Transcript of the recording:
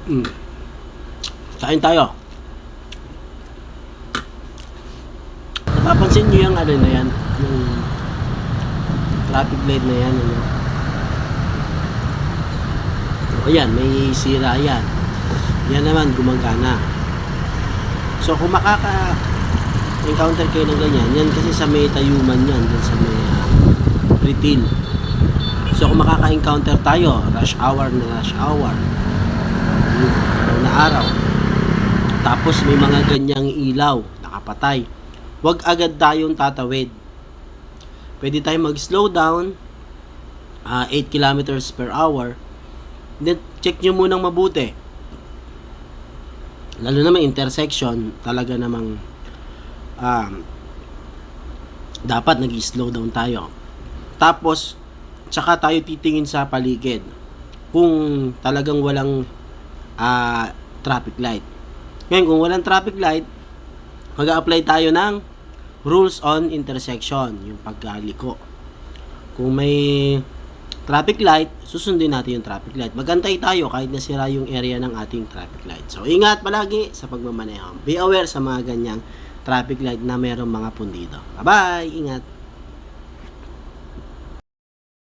Mm. Kain tayo. Napapansin nyo yung ano na yan? Yung traffic light na yan. Ano? O yan, may sira yan. Yan naman, gumagana. So, kung makaka-encounter kayo ng ganyan, yan kasi sa may tayuman yan, dyan sa may retail. So, kung makaka-encounter tayo, rush hour na rush hour, araw na araw, tapos may mga ganyang ilaw, nakapatay, wag agad tayong tatawid. Pwede tayong mag-slow down, 8 kilometers per hour, then check nyo munang mabuti. Lalo na may intersection, talaga namang dapat nag-slow down tayo. Tapos, tsaka tayo titingin sa paligid kung talagang walang traffic light. Ngayon, kung walang traffic light, mag-a-apply tayo ng rules on intersection, yung pagkaliko. Kung may traffic light, susundin natin yung traffic light. Magantay tayo kahit nasira yung area ng ating traffic light. So, ingat palagi sa pagmamaneho. Be aware sa mga ganyang traffic light na mayroong mga pundido. Bye-bye! Ingat!